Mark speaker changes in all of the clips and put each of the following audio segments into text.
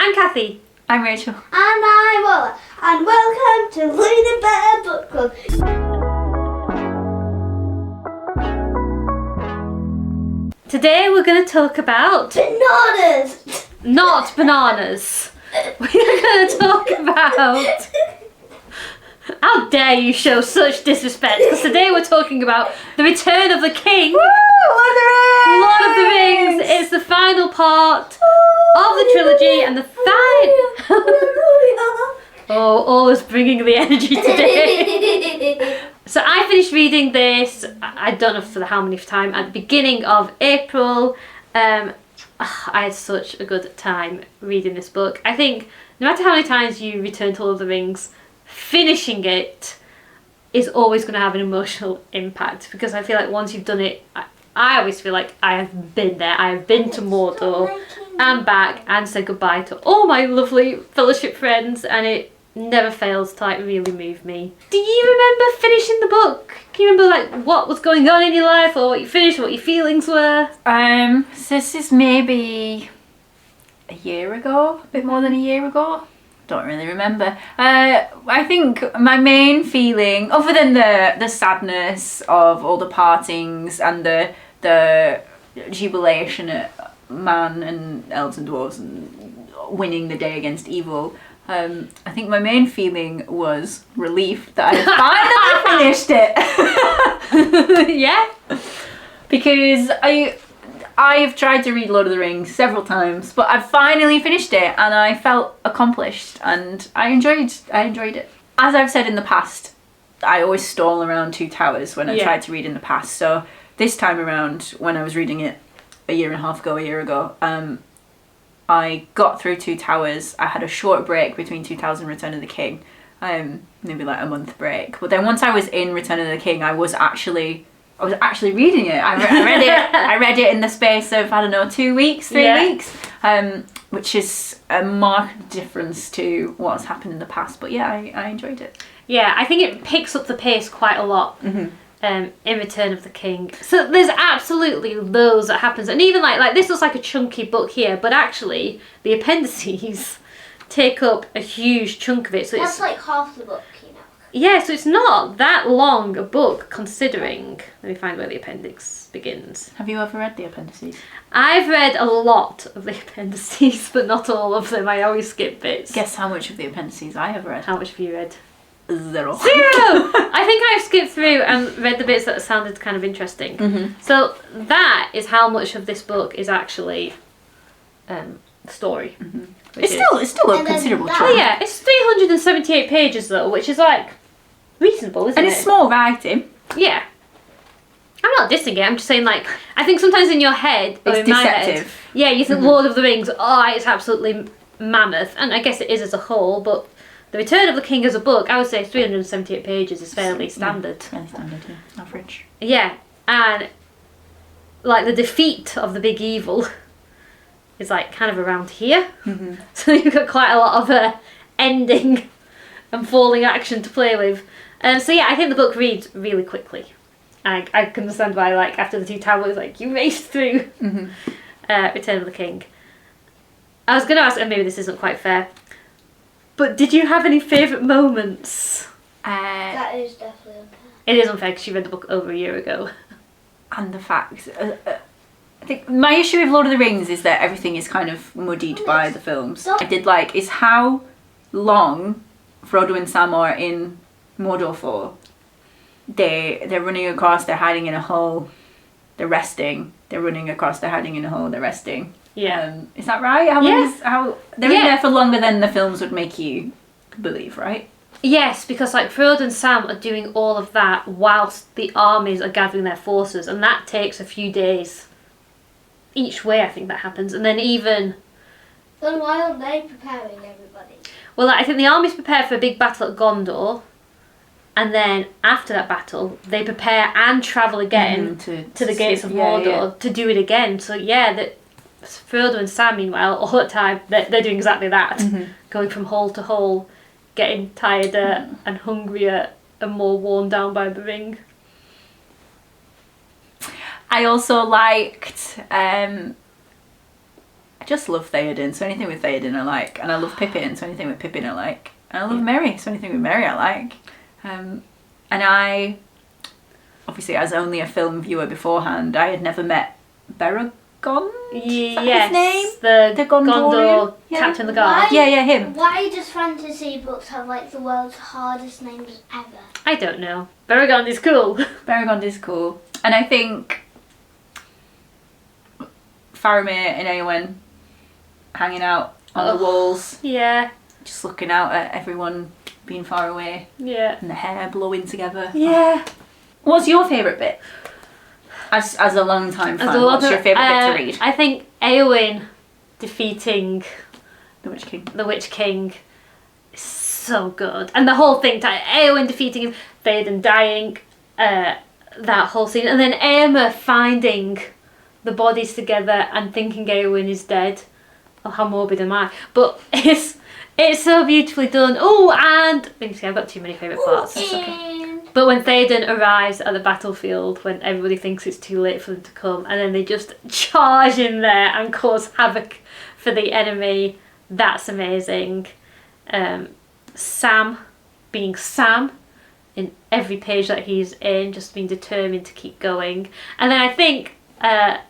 Speaker 1: I'm Cathy.
Speaker 2: I'm Rachel.
Speaker 3: And I'm Ola. And welcome to Luna Bear Book Club.
Speaker 1: Today we're going to talk about...
Speaker 3: Bananas!
Speaker 1: Not bananas. We're going to talk about... How dare you show such disrespect? Because today we're talking about The Return of the King.
Speaker 2: Woo!
Speaker 1: Lord of the Rings. It's the final part of the trilogy and the Oh, always bringing the energy today. So I finished reading this, I don't know for how many time, at the beginning of April. I had such a good time reading this book. I think no matter how many times you return to Lord of the Rings, finishing it is always going to have an emotional impact, because I feel like once you've done it, I always feel like I have been there. I have been to Mordor and back and said goodbye to all my lovely fellowship friends, and it never fails to like really move me. Do you remember finishing the book? Can you remember like what was going on in your life, or what you finished, what your feelings were?
Speaker 2: So this is maybe a year ago, a bit more than a year ago. Don't really remember. I think my main feeling, other than the sadness of all the partings and the jubilation at man and elves and dwarves and winning the day against evil, I think my main feeling was relief that I finally finished it.
Speaker 1: Yeah,
Speaker 2: because I've tried to read Lord of the Rings several times, but I've finally finished it and I felt accomplished and I enjoyed it. As I've said in the past, I always stall around Two Towers when I tried to read in the past. So this time around, when I was reading it a year ago, I got through Two Towers. I had a short break between Two Towers and Return of the King, maybe like a month break. But then once I was in Return of the King, I was actually reading it. I read it. I read it in the space of, I don't know, 2 weeks, 3 weeks, which is a marked difference to what's happened in the past. But yeah, I enjoyed it.
Speaker 1: Yeah, I think it picks up the pace quite a lot in Return of the King. So there's absolutely loads that happens, and even like this looks like a chunky book here, but actually the appendices take up a huge chunk of it. So
Speaker 3: That's
Speaker 1: it's
Speaker 3: like half the book, you know.
Speaker 1: yeah, so it's not that long a book considering. Let me find where the appendix begins.
Speaker 2: Have you ever read the appendices?
Speaker 1: I've read a lot of the appendices, but not all of them. I always skip bits.
Speaker 2: Guess how much of the appendices I have read?
Speaker 1: How much have you read?
Speaker 2: 0.
Speaker 1: I think I've skipped through and read the bits that sounded kind of interesting. So that is how much of this book is actually story.
Speaker 2: It's still a considerable chunk.
Speaker 1: Oh yeah, it's 378 pages though, which is like reasonable, isn't it?
Speaker 2: And it's small writing.
Speaker 1: Yeah. I'm not dissing it, I'm just saying like, I think sometimes in your head, or
Speaker 2: It's
Speaker 1: in my
Speaker 2: deceptive.
Speaker 1: head, yeah, you think Lord of the Rings, it's absolutely mammoth, and I guess it is as a whole, but The Return of the King as a book, I would say 378 pages is fairly standard.
Speaker 2: Fairly standard, yeah. Average.
Speaker 1: Yeah, and like the defeat of the big evil is like kind of around here. So you've got quite a lot of ending and falling action to play with. So yeah, I think the book reads really quickly. I can understand why, like, after the Two Towers, like, you raced through Return of the King. I was going to ask, and maybe this isn't quite fair, but did you have any favourite moments?
Speaker 3: That is definitely unfair.
Speaker 1: It is unfair because you read the book over a year ago.
Speaker 2: And the fact, I think my issue with Lord of the Rings is that everything is kind of muddied by the films. I did like is how long Frodo and Sam are in Mordor for. They're running across, they're hiding in a hole, they're resting, they're running across, they're hiding in a hole, they're resting.
Speaker 1: Yeah.
Speaker 2: Is that right? How they're in there for longer than the films would make you believe, right?
Speaker 1: Yes, because like Frodo and Sam are doing all of that whilst the armies are gathering their forces, and that takes a few days each way. I think that happens, and then even.
Speaker 3: Then why aren't they preparing everybody?
Speaker 1: Well, I think the armies prepare for a big battle at Gondor, and then after that battle, they prepare and travel again to the gates of Mordor to do it again. So yeah, that Frodo and Sam, meanwhile, all the time they're doing exactly that, going from hole to hole, getting tireder and hungrier and more worn down by the ring.
Speaker 2: I also liked just love Theoden, so anything with Theoden I like. And I love Pippin, so anything with Pippin I like. And I love Merry, so anything with Merry I like. And I, obviously as only a film viewer beforehand, I had never met Beragond?
Speaker 1: Yes,
Speaker 2: his name?
Speaker 1: the
Speaker 2: Gondorian?
Speaker 1: Gondor Captain of the Guard.
Speaker 2: Yeah, him.
Speaker 3: Why does fantasy books have like the world's hardest names ever?
Speaker 1: I don't know. Beragond is cool.
Speaker 2: Beragond is cool. And I think Faramir and Eowyn hanging out on the walls,
Speaker 1: Yeah,
Speaker 2: just looking out at everyone being far away,
Speaker 1: yeah.
Speaker 2: and the hair blowing together.
Speaker 1: Yeah.
Speaker 2: What's your favourite bit? As a long time fan, what's your favourite bit to read?
Speaker 1: I think Eowyn defeating
Speaker 2: The Witch King.
Speaker 1: the Witch King is so good. And the whole thing, Eowyn defeating him, Theoden dying, that whole scene. And then Aemma finding the bodies together and thinking Eowyn is dead. Oh, how morbid am I? But it's so beautifully done. Oh, and I've got too many favourite parts. But when Theoden arrives at the battlefield, when everybody thinks it's too late for them to come, and then they just charge in there and cause havoc for the enemy, that's amazing. Sam being Sam in every page that he's in, just being determined to keep going. And then I think, I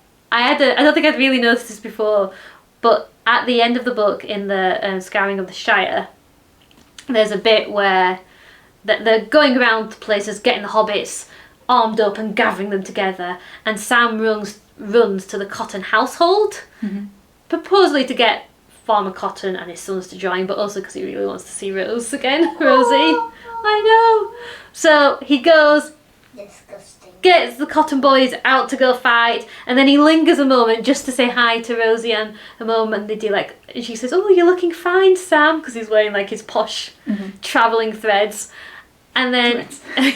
Speaker 1: don't think I'd really noticed this before, but at the end of the book, in the Scouring of the Shire, there's a bit where they're going around places, getting the hobbits armed up and gathering them together, and Sam runs to the Cotton household, purposely to get Farmer Cotton and his sons to join, but also because he really wants to see Rose again. Rosie. I know. So he goes,
Speaker 3: Disgusting.
Speaker 1: gets the Cotton boys out to go fight, and then he lingers a moment just to say hi to Rosie and a moment they do and she says, "Oh, you're looking fine, Sam," because he's wearing his posh travelling threads. And then and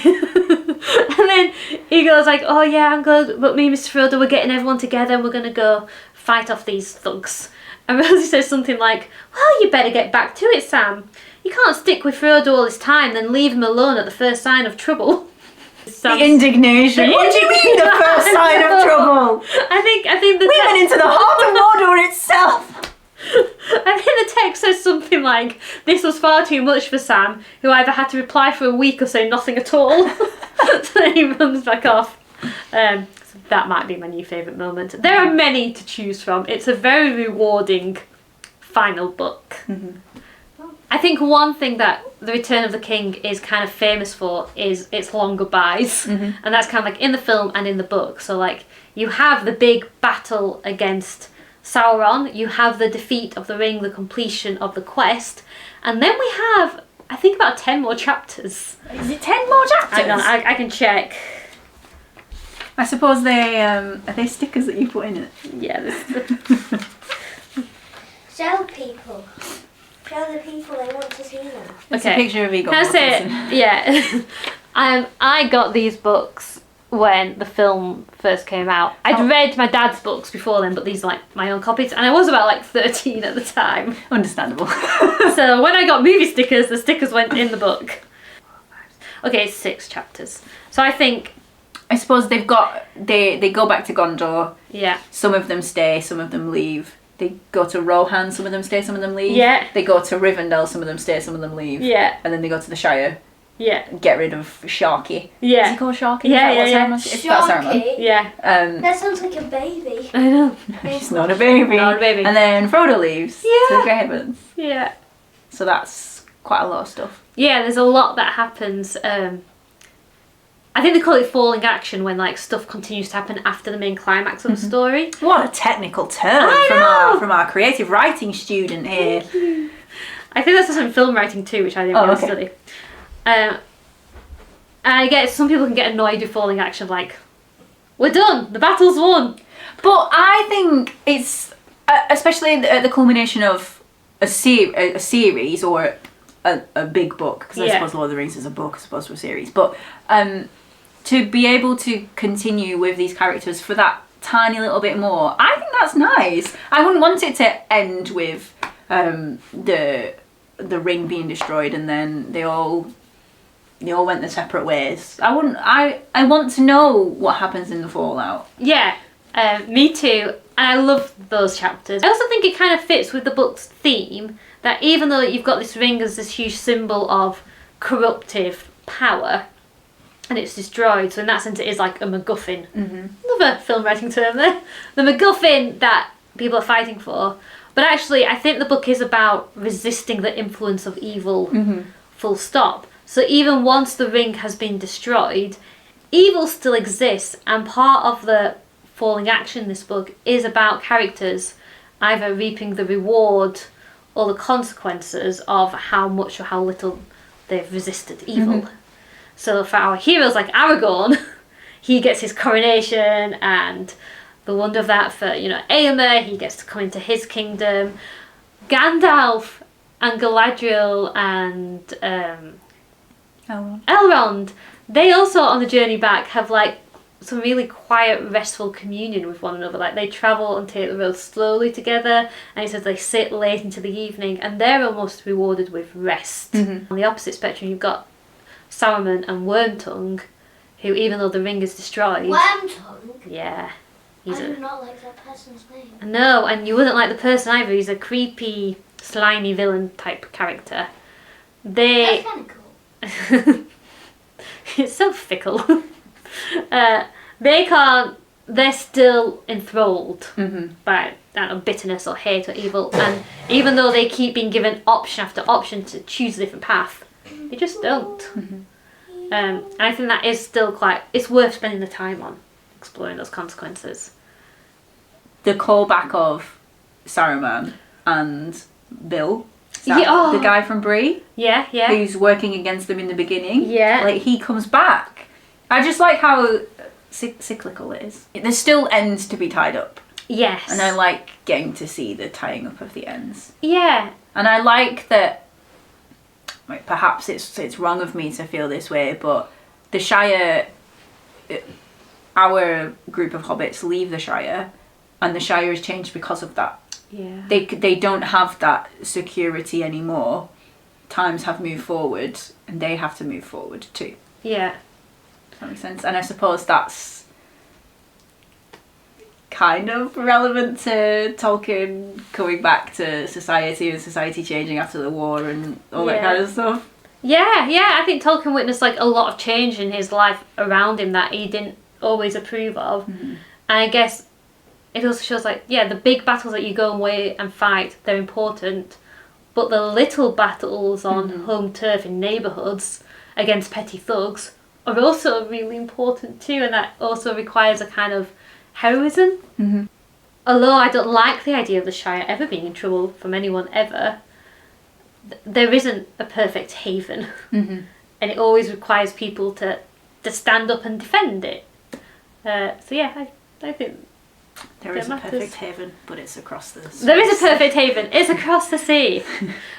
Speaker 1: then he goes "Oh yeah, I'm good, but me and Mr. Frodo, we're getting everyone together and we're going to go fight off these thugs." And Rosie says something like, "Well, you better get back to it, Sam. You can't stick with Frodo all this time, then leave him alone at the first sign of trouble."
Speaker 2: The indignation. What do you mean the first sign of trouble?
Speaker 1: I think
Speaker 2: We went into the heart of Mordor itself.
Speaker 1: I think the text says something like, "This was far too much for Sam, who either had to reply for a week or say nothing at all." So then he runs back off. So that might be my new favourite moment. There are many to choose from. It's a very rewarding final book. I think one thing that The Return of the King is kind of famous for is its long goodbyes. And that's kind of in the film and in the book. So you have the big battle against Sauron, you have the defeat of the ring, the completion of the quest, and then we have, I think, about 10 more chapters.
Speaker 2: Is it 10 more chapters?
Speaker 1: Hang on, I can check.
Speaker 2: I suppose are they stickers that you put in it?
Speaker 1: Yeah,
Speaker 3: Show people. Show the people they want to see them.
Speaker 2: It's a picture of Egon.
Speaker 1: Can I say it? Yeah. I got these books when the film first came out. I'd read my dad's books before then, but these are my own copies, and I was about 13 at the time.
Speaker 2: Understandable.
Speaker 1: So when I got movie stickers, the stickers went in the book. Okay, 6 chapters. So
Speaker 2: I suppose they go back to Gondor.
Speaker 1: Yeah.
Speaker 2: Some of them stay, some of them leave. They go to Rohan, some of them stay, some of them leave.
Speaker 1: Yeah.
Speaker 2: They go to Rivendell, some of them stay, some of them leave.
Speaker 1: Yeah.
Speaker 2: And then they go to the Shire.
Speaker 1: Yeah.
Speaker 2: Get rid of Sharky.
Speaker 1: Yeah.
Speaker 2: Is he called Sharky?
Speaker 1: Yeah.
Speaker 2: It's about Saruman.
Speaker 3: Sharky?
Speaker 1: Yeah.
Speaker 3: That sounds like a baby.
Speaker 1: I know.
Speaker 2: She's not a baby.
Speaker 1: Not a baby.
Speaker 2: And then Frodo leaves to the Grey Havens.
Speaker 1: Yeah.
Speaker 2: So that's quite a lot of stuff.
Speaker 1: Yeah, there's a lot that happens. I think they call it falling action when stuff continues to happen after the main climax of the story.
Speaker 2: What a technical term from our creative writing student here.
Speaker 1: I think that's just in film writing too, which I didn't really study. I guess some people can get annoyed with falling action, we're done, the battle's won.
Speaker 2: But I think it's, especially at the culmination of a series or a big book, because I suppose Lord of the Rings is a book as opposed to a series, but to be able to continue with these characters for that tiny little bit more, I think that's nice. I wouldn't want it to end with the ring being destroyed and then they all went their separate ways. I want to know what happens in the fallout.
Speaker 1: Yeah, me too. And I love those chapters. I also think it kind of fits with the book's theme, that even though you've got this ring as this huge symbol of corruptive power, and it's destroyed, so in that sense it is like a MacGuffin. Another film writing term there. The MacGuffin that people are fighting for. But actually, I think the book is about resisting the influence of evil, full stop. So even once the ring has been destroyed, evil still exists, and part of the falling action in this book is about characters either reaping the reward or the consequences of how much or how little they've resisted evil. So for our heroes like Aragorn, he gets his coronation and the wonder of that. For, Éomer, he gets to come into his kingdom. Gandalf and Galadriel and Elrond, they also on the journey back have like some really quiet, restful communion with one another. Like they travel and take the road slowly together, and it says they sit late into the evening, and they're almost rewarded with rest. On the opposite spectrum, you've got Saruman and Wormtongue, who, even though the ring is destroyed...
Speaker 3: Wormtongue?
Speaker 1: Yeah.
Speaker 3: I do not like that person's name.
Speaker 1: No, and you wouldn't like the person either. He's a creepy, slimy villain type character.
Speaker 3: That's kind of cool.
Speaker 1: It's so fickle. They're still enthralled by bitterness or hate or evil, and even though they keep being given option after option to choose a different path, they just don't. And I think that is still it's worth spending the time on, exploring those consequences.
Speaker 2: The callback of Saruman and Bill, the guy from Bree, who's working against them in the beginning, like he comes back. I just like how cyclical it is. There's still ends to be tied up.
Speaker 1: Yes.
Speaker 2: And I like getting to see the tying up of the ends.
Speaker 1: Yeah.
Speaker 2: And I like that, like, perhaps it's wrong of me to feel this way, but the Shire, our group of hobbits leave the Shire, and the Shire has changed because of that.
Speaker 1: Yeah.
Speaker 2: They don't have that security anymore. Times have moved forward, and they have to move forward too.
Speaker 1: Yeah.
Speaker 2: That makes sense. And I suppose that's kind of relevant to Tolkien coming back to society and society changing after the war and all that kind of stuff.
Speaker 1: Yeah, I think Tolkien witnessed like a lot of change in his life around him that he didn't always approve of. And I guess it also shows like, the big battles that you go away and fight, they're important, but the little battles on home turf in neighbourhoods against petty thugs are also really important too, and that also requires a kind of heroism. Although I don't like the idea of the Shire ever being in trouble from anyone ever, there isn't a perfect haven, and it always requires people to stand up and defend it. I think
Speaker 2: there is a perfect haven, but it's across the sea.
Speaker 1: There is a perfect haven. It's across the sea,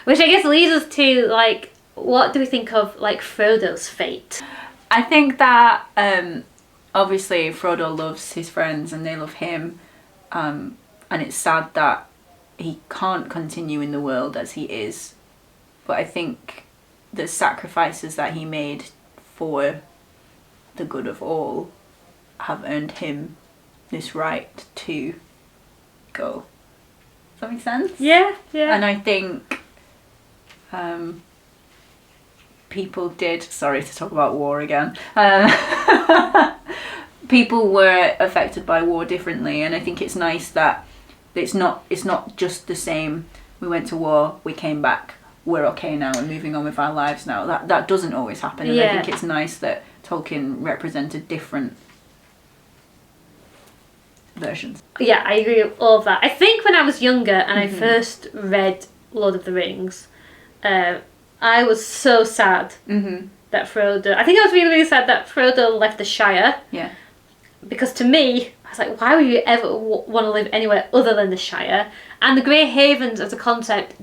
Speaker 1: which I guess leads us to like, what do we think of like Frodo's fate?
Speaker 2: I think that obviously Frodo loves his friends and they love him, and it's sad that he can't continue in the world as he is, but I think the sacrifices that he made for the good of all have earned him this right to go. Does that make sense?
Speaker 1: Yeah.
Speaker 2: And I think people did, sorry to talk about war again, people were affected by war differently, and I think it's nice that it's not just the same, we went to war, we came back, we're okay now and moving on with our lives now. That doesn't always happen, and I think it's nice that Tolkien represented different versions.
Speaker 1: Yeah, I agree with all of that. I think when I was younger and I first read Lord of the Rings, I was so sad that Frodo... I think I was really, really sad that Frodo left the Shire.
Speaker 2: Yeah.
Speaker 1: Because to me, I was like, why would you ever want to live anywhere other than the Shire? And the Grey Havens as a concept,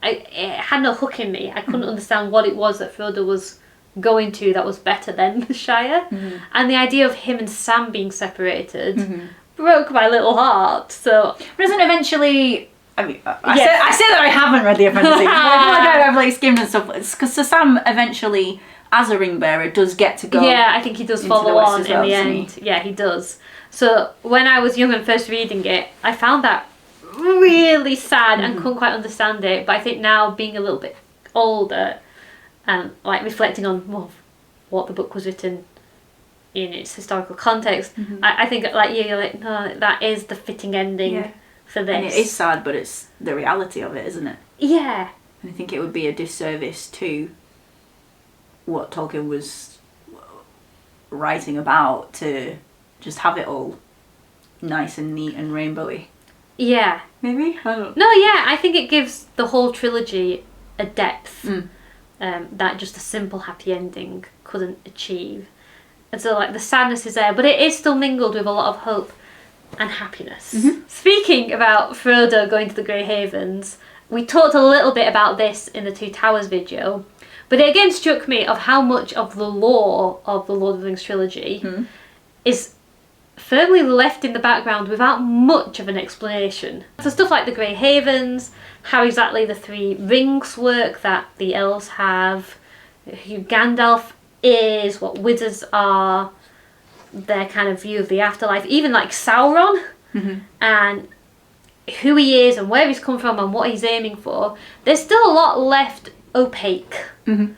Speaker 1: it had no hook in me. I couldn't understand what it was that Frodo was going to that was better than the Shire. And the idea of him and Sam being separated broke my little heart. So
Speaker 2: doesn't eventually... I mean, I say that I haven't read the appendices. I've like skimmed and stuff. Because Sam eventually, as a ring bearer, does get to go.
Speaker 1: Yeah, I think he does follow on in the end. Yeah, he does. So when I was young and first reading it, I found that really sad and couldn't quite understand it. But I think now, being a little bit older and like reflecting on what the book was written in its historical context, I think like you're like, no, that is the fitting ending for this.
Speaker 2: And it is sad, but it's the reality of it, isn't it?
Speaker 1: Yeah.
Speaker 2: And I think it would be a disservice to what Tolkien was writing about to just have it all nice and neat and rainbowy.
Speaker 1: Yeah.
Speaker 2: Maybe? I don't
Speaker 1: No, yeah, I think it gives the whole trilogy a depth that just a simple happy ending couldn't achieve. And so like the sadness is there, but it is still mingled with a lot of hope and happiness. Speaking about Frodo going to the Grey Havens, we talked a little bit about this in the Two Towers video, but it again struck me of how much of the lore of the Lord of the Rings trilogy is firmly left in the background without much of an explanation. So stuff like the Grey Havens, how exactly the three rings work that the elves have, who Gandalf is, what wizards are, their kind of view of the afterlife, even like Sauron and who he is and where he's come from and what he's aiming for. There's still a lot left opaque. And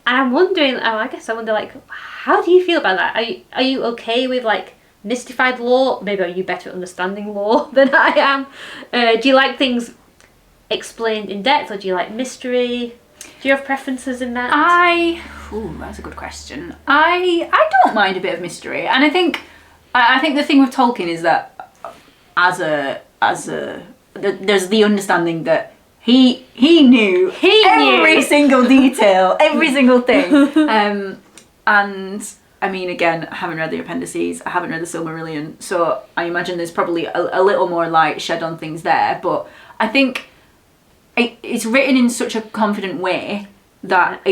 Speaker 1: I'm wondering, I wonder like, how do you feel about that? Are you okay with like mystified lore? Maybe are you better at understanding lore than I am? Do you like things explained in depth, or do you like mystery? Do you have preferences in that?
Speaker 2: That's a good question. I don't mind a bit of mystery, and I think the thing with Tolkien is that there's the understanding that he knew every single detail, every single thing. And I mean, again, I haven't read the appendices, I haven't read the Silmarillion, so I imagine there's probably a little more light shed on things there. But I think it's written in such a confident way that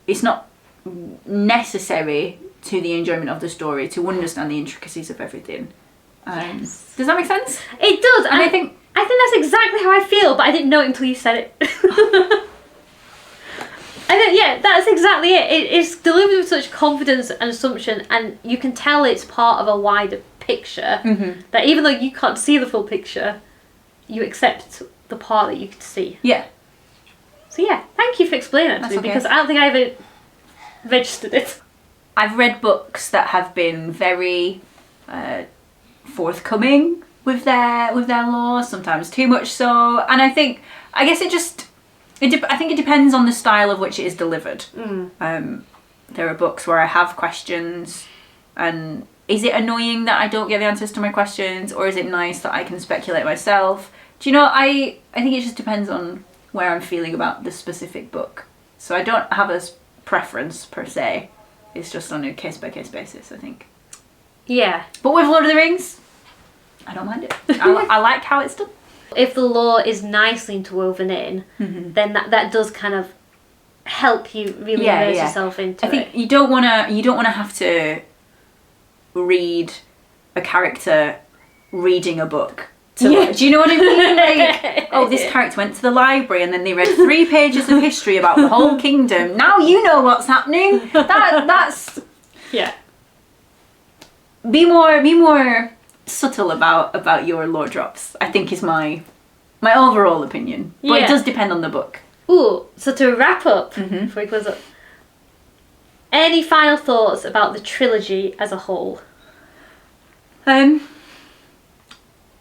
Speaker 2: it's not necessary to the enjoyment of the story to understand the intricacies of everything. Does that make sense?
Speaker 1: It does, and
Speaker 2: I think
Speaker 1: that's exactly how I feel, but I didn't know it until you said it. That's exactly it. It's delivered with such confidence and assumption, and you can tell it's part of a wider picture, that even though you can't see the full picture, you accept the part that you can see.
Speaker 2: Yeah.
Speaker 1: So yeah, thank you for explaining that to me, because I don't think I ever registered it.
Speaker 2: I've read books that have been very forthcoming with their lore, sometimes too much so, and I guess I think it depends on the style of which it is delivered. There are books where I have questions, and is it annoying that I don't get the answers to my questions, or is it nice that I can speculate myself? Do you know, I think it just depends on where I'm feeling about the specific book. So I don't have a preference per se. It's just on a case-by-case basis, I think.
Speaker 1: Yeah.
Speaker 2: But with Lord of the Rings, I don't mind it. I like how it's done.
Speaker 1: If the lore is nicely interwoven in, then that does kind of help you really immerse yourself into it.
Speaker 2: I think you don't wanna have to read a character reading a book. Do you know what I mean? Like, oh, this character went to the library and then they read 3 pages of history about the whole kingdom. Now you know what's happening. That's Be more subtle about your lore drops, I think, is my overall opinion. But it does depend on the book.
Speaker 1: Ooh, so to wrap up, before we close up, any final thoughts about the trilogy as a whole?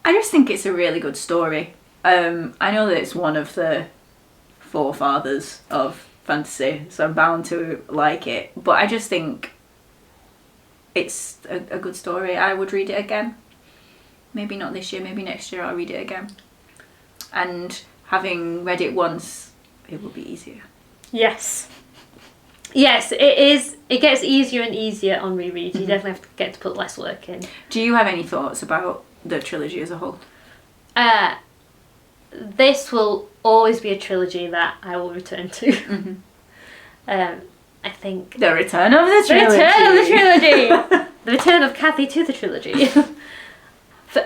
Speaker 2: I just think it's a really good story. I know that it's one of the forefathers of fantasy, so I'm bound to like it. But I just think it's a good story. I would read it again. Maybe not this year, maybe next year I'll read it again. And having read it once, it will be easier.
Speaker 1: Yes. Yes, it is. It gets easier and easier on reread. You definitely have to get to put less work in.
Speaker 2: Do you have any thoughts about the trilogy as a whole?
Speaker 1: This will always be a trilogy that I will return to. I think
Speaker 2: the return of the trilogy.
Speaker 1: The return of the trilogy. The return of Cathy to the trilogy.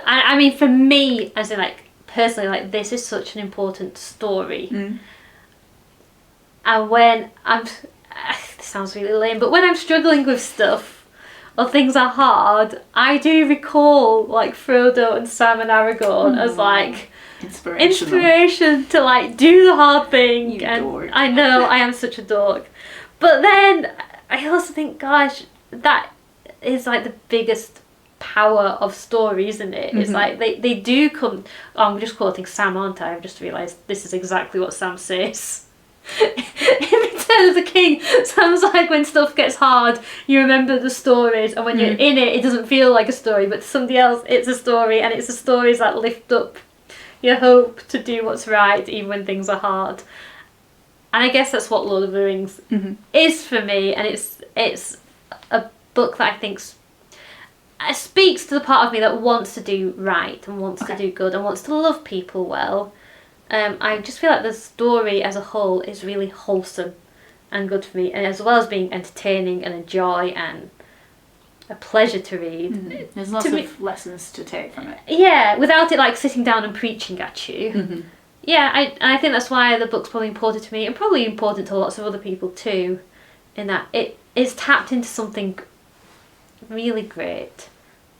Speaker 1: I mean, for me, as in like personally, like this is such an important story. And when this sounds really lame, but when I'm struggling with stuff, or things are hard, I do recall like Frodo and Sam and Aragorn as like inspiration to like do the hard thing.
Speaker 2: You
Speaker 1: and
Speaker 2: dork.
Speaker 1: I know I am such a dork, but then I also think, gosh, that is like the biggest power of story, isn't it? It's like they do come. Oh, I'm just quoting Sam, aren't I? I've just realised this is exactly what Sam says. In Return of the King, Sam's like, when stuff gets hard, you remember the stories, and when you're in it, it doesn't feel like a story, but to somebody else, it's a story, and it's the stories that lift up your hope to do what's right, even when things are hard. And I guess that's what Lord of the Rings is for me, and it's a book that I think speaks to the part of me that wants to do right and wants to do good and wants to love people well. I just feel like the story as a whole is really wholesome and good for me, and as well as being entertaining and a joy and a pleasure to read.
Speaker 2: There's lots of lessons to take from it.
Speaker 1: Yeah, without it like sitting down and preaching at you. Yeah, I think that's why the book's probably important to me, and probably important to lots of other people too, in that it is tapped into something really great,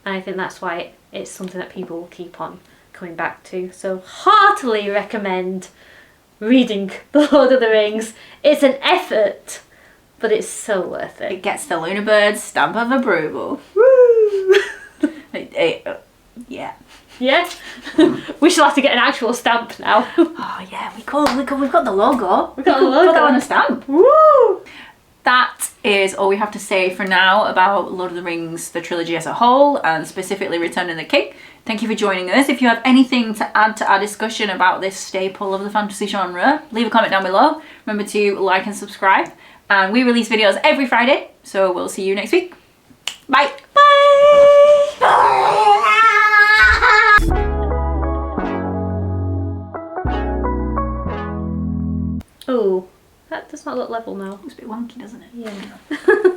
Speaker 1: and I think that's why it's something that people will keep on coming back to. So heartily recommend reading The Lord of the Rings. It's an effort, but it's so worth it.
Speaker 2: It gets the Lunabird's stamp of approval. Woo! Yeah.
Speaker 1: Yeah? We shall have to get an actual stamp now.
Speaker 2: Oh yeah, we've got the logo.
Speaker 1: We've got the logo.
Speaker 2: Put that on a stamp.
Speaker 1: Woo!
Speaker 2: That is all we have to say for now about Lord of the Rings, the trilogy as a whole, and specifically Return of the King. Thank you for joining us. If you have anything to add to our discussion about this staple of the fantasy genre, leave a comment down below. Remember to like and subscribe. And we release videos every Friday, so we'll see you next week. Bye! Bye!
Speaker 1: Oh, that does not look level now.
Speaker 2: Looks a bit wonky, doesn't it?
Speaker 1: Yeah.